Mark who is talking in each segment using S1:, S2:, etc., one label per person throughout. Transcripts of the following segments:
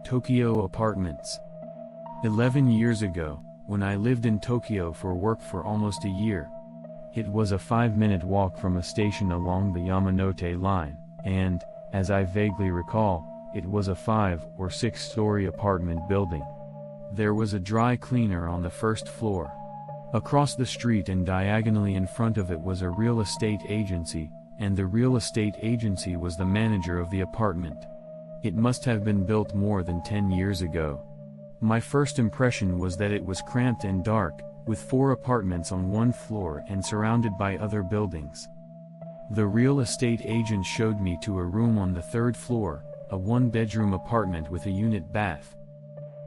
S1: Tokyo apartments. 11 years ago, when I lived in Tokyo for work for almost a year. It was a 5-minute walk from a station along the Yamanote line, and, as I vaguely recall, it was a 5 or 6-story apartment building. There was a dry cleaner on the first floor. Across the street and diagonally in front of it was a real estate agency, and the real estate agency was the manager of the apartment. It must have been built more than 10 years ago. My first impression was that it was cramped and dark, with 4 apartments on one floor and surrounded by other buildings. The real estate agent showed me to a room on the 3rd floor, a 1-bedroom apartment with a unit bath.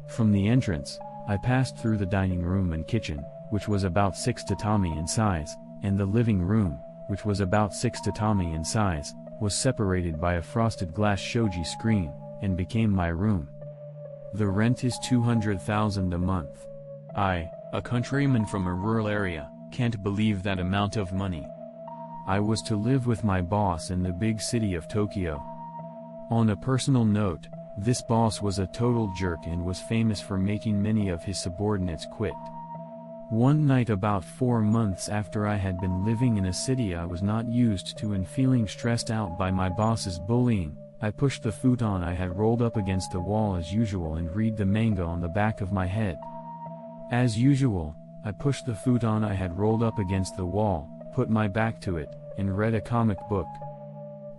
S1: From the entrance, I passed through the dining room and kitchen, which was about 6 tatami in size, and the living room, which was about 6 tatami in size, was separated by a frosted glass shoji screen, and became my room. The rent is 200,000 a month. I, a countryman from a rural area, can't believe that amount of money. I was to live with my boss in the big city of Tokyo. On a personal note, this boss was a total jerk and was famous for making many of his subordinates quit. One night about 4 months after I had been living in a city I was not used to and feeling stressed out by my boss's bullying, I pushed the futon I had rolled up against the wall as usual and read the manga on the back of my head. As usual, I pushed the futon I had rolled up against the wall, put my back to it, and read a comic book.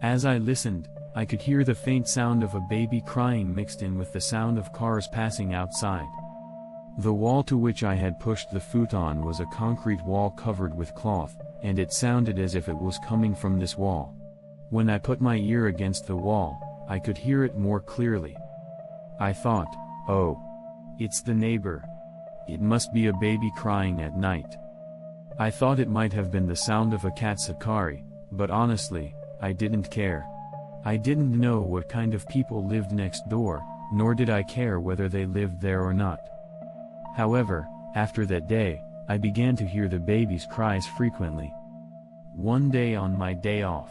S1: As I listened, I could hear the faint sound of a baby crying mixed in with the sound of cars passing outside. The wall to which I had pushed the futon was a concrete wall covered with cloth, and it sounded as if it was coming from this wall. When I put my ear against the wall, I could hear it more clearly. I thought, oh, it's the neighbor. It must be a baby crying at night. I thought it might have been the sound of a cat sakari, but honestly, I didn't care. I didn't know what kind of people lived next door, nor did I care whether they lived there or not. However, after that day, I began to hear the baby's cries frequently. One day on my day off,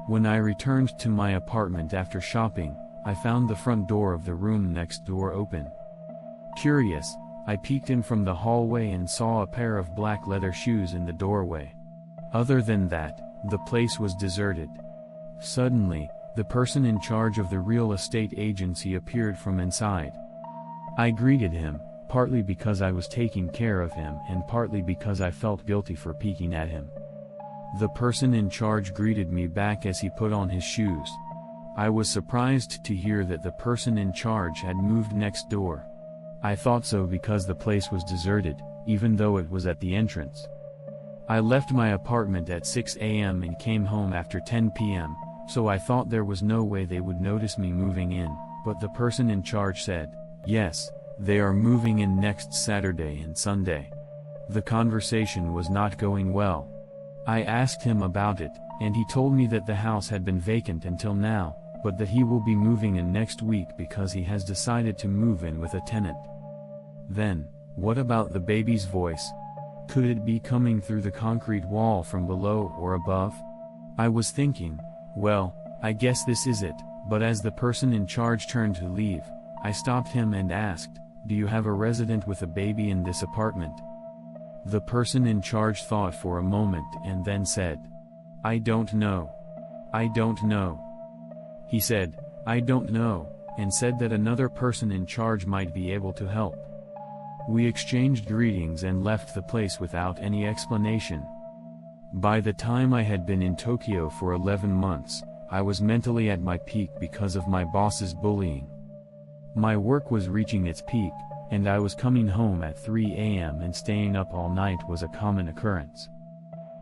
S1: when I returned to my apartment after shopping, I found the front door of the room next door open. Curious, I peeked in from the hallway and saw a pair of black leather shoes in the doorway. Other than that, the place was deserted. Suddenly, the person in charge of the real estate agency appeared from inside. I greeted him, partly because I was taking care of him and partly because I felt guilty for peeking at him. The person in charge greeted me back as he put on his shoes. I was surprised to hear that the person in charge had moved next door. I thought so because the place was deserted, even though it was at the entrance. I left my apartment at 6 a.m. and came home after 10 p.m., so I thought there was no way they would notice me moving in, but the person in charge said, yes, they are moving in next Saturday and Sunday. The conversation was not going well. I asked him about it, and he told me that the house had been vacant until now, but that he will be moving in next week because he has decided to move in with a tenant. Then, what about the baby's voice? Could it be coming through the concrete wall from below or above? I was thinking, well, I guess this is it, but as the person in charge turned to leave, I stopped him and asked, do you have a resident with a baby in this apartment? The person in charge thought for a moment and then said, I don't know. I don't know. He said, I don't know, and said that another person in charge might be able to help. We exchanged greetings and left the place without any explanation. By the time I had been in Tokyo for 11 months, I was mentally at my peak because of my boss's bullying. My work was reaching its peak, and I was coming home at 3 a.m. and staying up all night was a common occurrence.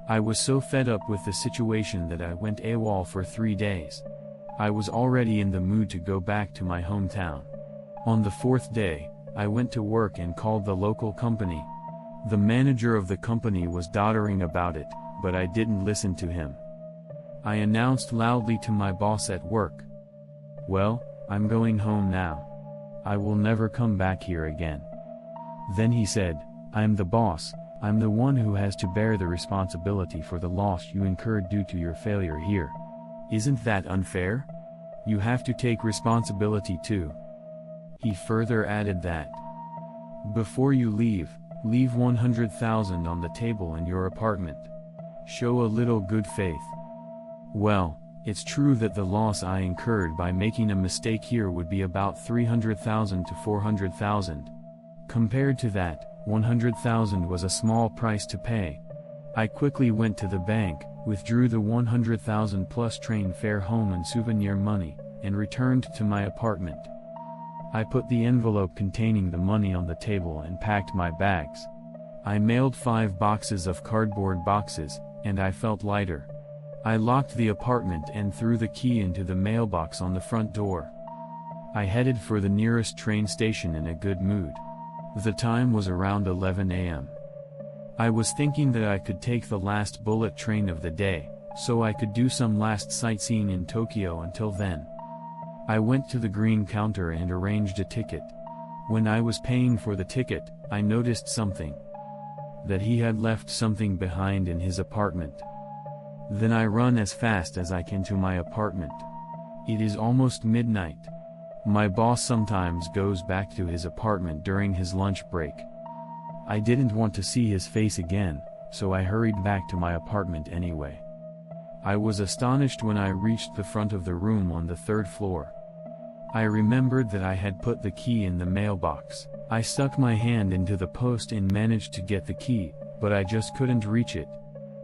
S1: I was so fed up with the situation that I went AWOL for 3 days. I was already in the mood to go back to my hometown. On the 4th day, I went to work and called the local company. The manager of the company was doddering about it, but I didn't listen to him. I announced loudly to my boss at work, well, I'm going home now. I will never come back here again. Then he said, I'm the boss, I'm the one who has to bear the responsibility for the loss you incurred due to your failure here. Isn't that unfair? You have to take responsibility too. He further added that, "Before you leave 100,000 on the table in your apartment. Show a little good faith." Well, it's true that the loss I incurred by making a mistake here would be about 300,000 to 400,000. Compared to that, 100,000 was a small price to pay. I quickly went to the bank, withdrew the 100,000 plus train fare home and souvenir money, and returned to my apartment. I put the envelope containing the money on the table and packed my bags. I mailed 5 boxes of cardboard boxes, and I felt lighter. I locked the apartment and threw the key into the mailbox on the front door. I headed for the nearest train station in a good mood. The time was around 11 a.m. I was thinking that I could take the last bullet train of the day, so I could do some last sightseeing in Tokyo until then. I went to the green counter and arranged a ticket. When I was paying for the ticket, I noticed something. That he had left something behind in his apartment. Then I run as fast as I can to my apartment. It is almost midnight. My boss sometimes goes back to his apartment during his lunch break. I didn't want to see his face again, so I hurried back to my apartment anyway. I was astonished when I reached the front of the room on the 3rd floor. I remembered that I had put the key in the mailbox. I stuck my hand into the post and managed to get the key, but I just couldn't reach it.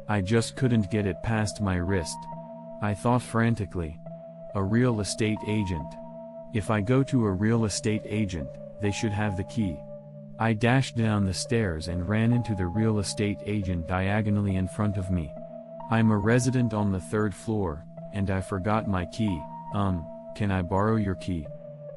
S1: I just couldn't get it past my wrist. I thought frantically. A real estate agent. If I go to a real estate agent, they should have the key. I dashed down the stairs and ran into the real estate agent diagonally in front of me. I'm a resident on the 3rd floor, and I forgot my key. Can I borrow your key?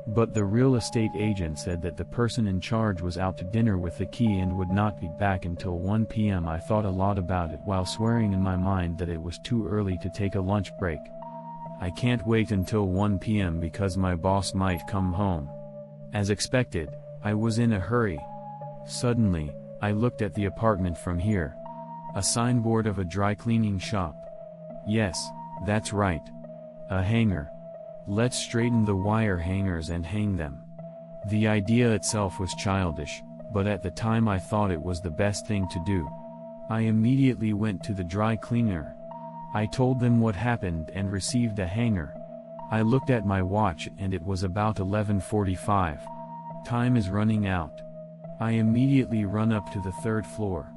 S1: But the real estate agent said that the person in charge was out to dinner with the key and would not be back until 1 p.m. I thought a lot about it while swearing in my mind that it was too early to take a lunch break. I can't wait until 1 p.m. because my boss might come home. As expected, I was in a hurry. Suddenly, I looked at the apartment from here. A signboard of a dry cleaning shop. Yes, that's right. A hanger. Let's straighten the wire hangers and hang them. The idea itself was childish, but at the time I thought it was the best thing to do. I immediately went to the dry cleaner. I told them what happened and received a hanger. I looked at my watch and it was about 11:45. Time is running out. I immediately run up to the 3rd floor.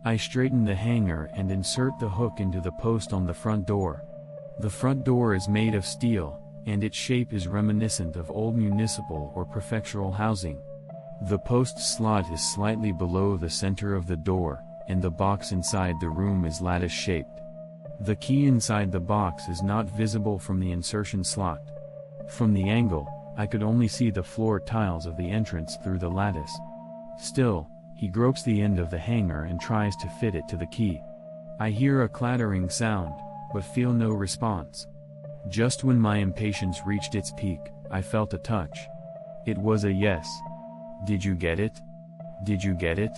S1: I straighten the hanger and insert the hook into the post on the front door. The front door is made of steel, and its shape is reminiscent of old municipal or prefectural housing. The post slot is slightly below the center of the door, and the box inside the room is lattice-shaped. The key inside the box is not visible from the insertion slot. From the angle, I could only see the floor tiles of the entrance through the lattice. Still, he gropes the end of the hanger and tries to fit it to the key. I hear a clattering sound, but feel no response. Just when my impatience reached its peak, I felt a touch. It was a yes. Did you get it? Did you get it?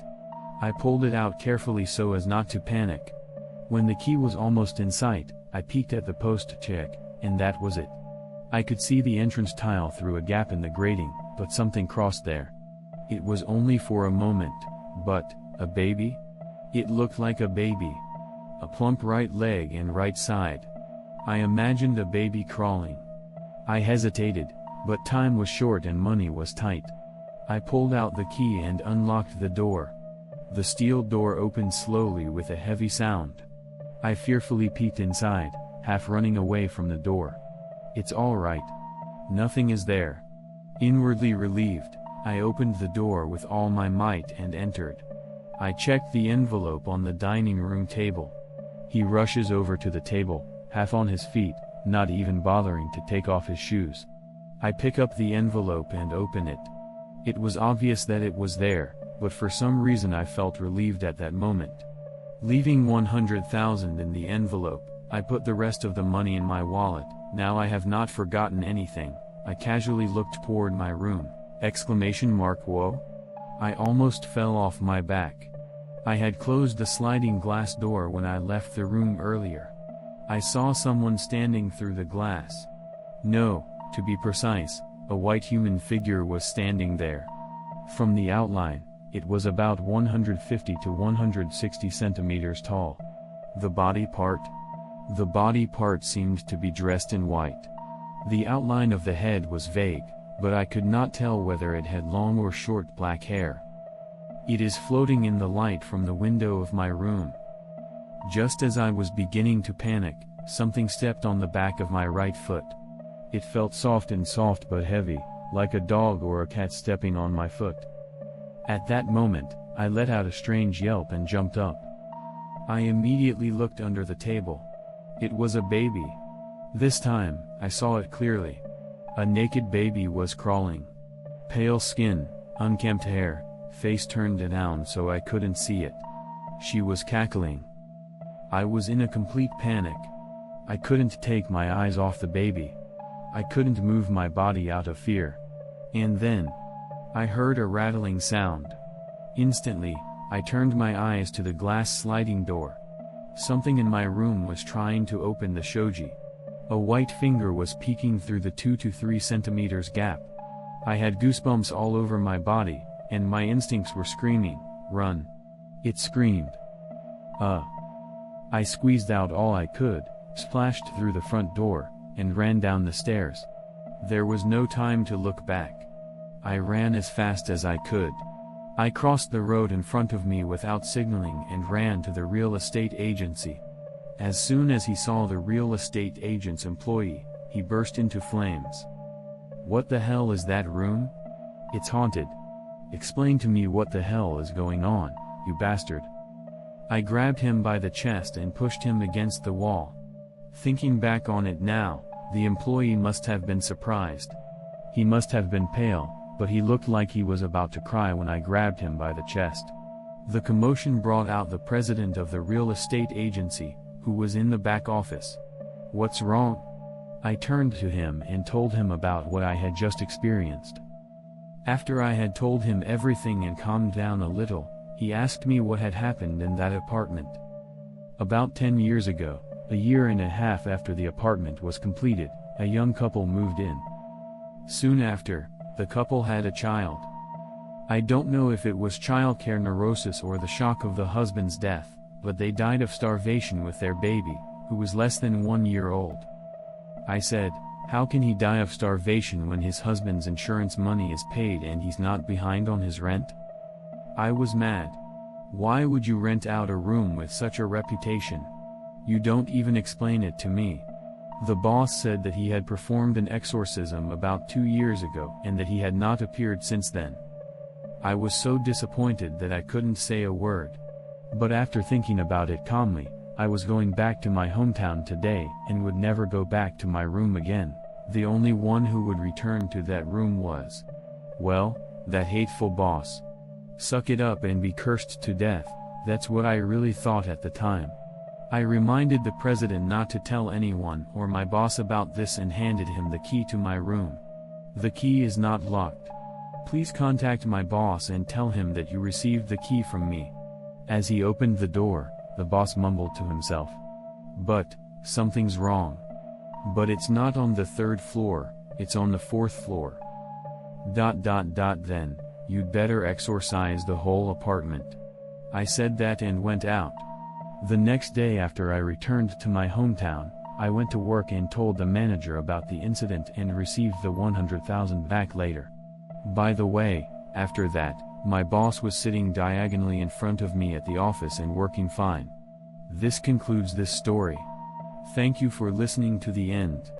S1: I pulled it out carefully so as not to panic. When the key was almost in sight, I peeked at the post to check, and that was it. I could see the entrance tile through a gap in the grating, but something crossed there. It was only for a moment, but, a baby? It looked like a baby. A plump right leg and right side. I imagined a baby crawling. I hesitated, but time was short and money was tight. I pulled out the key and unlocked the door. The steel door opened slowly with a heavy sound. I fearfully peeked inside, half running away from the door. It's all right. Nothing is there. Inwardly relieved, I opened the door with all my might and entered. I checked the envelope on the dining room table. He rushes over to the table, half on his feet, not even bothering to take off his shoes. I pick up the envelope and open it. It was obvious that it was there, but for some reason I felt relieved at that moment. Leaving 100,000 in the envelope, I put the rest of the money in my wallet. Now I have not forgotten anything. I casually looked toward my room. Whoa. I almost fell off my back. I had closed the sliding glass door when I left the room earlier. I saw someone standing through the glass. No, to be precise, A white human figure was standing there. From the outline, it was about 150 to 160 centimeters tall. The body part? The body part seemed to be dressed in white. The outline of the head was vague, but I could not tell whether it had long or short black hair. It is floating in the light from the window of my room. Just as I was beginning to panic, something stepped on the back of my right foot. It felt soft but heavy, like a dog or a cat stepping on my foot. At that moment, I let out a strange yelp and jumped up. I immediately looked under the table. It was a baby. This time, I saw it clearly. A naked baby was crawling. Pale skin, unkempt hair, face turned down so I couldn't see it. She was cackling. I was in a complete panic. I couldn't take my eyes off the baby. I couldn't move my body out of fear. And then, I heard a rattling sound. Instantly, I turned my eyes to the glass sliding door. Something in my room was trying to open the shoji. A white finger was peeking through the 2 to 3 centimeters gap. I had goosebumps all over my body, and my instincts were screaming, "Run!" It screamed. I squeezed out all I could, splashed through the front door, and ran down the stairs. There was no time to look back. I ran as fast as I could. I crossed the road in front of me without signaling and ran to the real estate agency. As soon as he saw the real estate agent's employee, he burst into flames. "What the hell is that room? It's haunted. Explain to me what the hell is going on, you bastard." I grabbed him by the chest and pushed him against the wall. Thinking back on it now, the employee must have been surprised. He must have been pale, but he looked like he was about to cry when I grabbed him by the chest. The commotion brought out the president of the real estate agency, who was in the back office. "What's wrong?" I turned to him and told him about what I had just experienced. After I had told him everything and calmed down a little, he asked me what had happened in that apartment. About 10 years ago, a year and a half after the apartment was completed, a young couple moved in. Soon after, the couple had a child. I don't know if it was childcare neurosis or the shock of the husband's death, but they died of starvation with their baby, who was less than 1 year old. I said, "How can he die of starvation when his husband's insurance money is paid and he's not behind on his rent?" I was mad. Why would you rent out a room with such a reputation? You don't even explain it to me. The boss said that he had performed an exorcism about 2 years ago and that he had not appeared since then. I was so disappointed that I couldn't say a word. But after thinking about it calmly, I was going back to my hometown today and would never go back to my room again. The only one who would return to that room was, well, that hateful boss. Suck it up and be cursed to death, that's what I really thought at the time. I reminded the president not to tell anyone or my boss about this and handed him the key to my room. "The key is not locked. Please contact my boss and tell him that you received the key from me." As he opened the door, the boss mumbled to himself, "But, something's wrong. But it's not on the 3rd floor, it's on the 4th floor. Then, you'd better exorcise the whole apartment." I said that and went out. The next day after I returned to my hometown, I went to work and told the manager about the incident and received the 100,000 back later. By the way, after that, my boss was sitting diagonally in front of me at the office and working fine. This concludes this story. Thank you for listening to the end.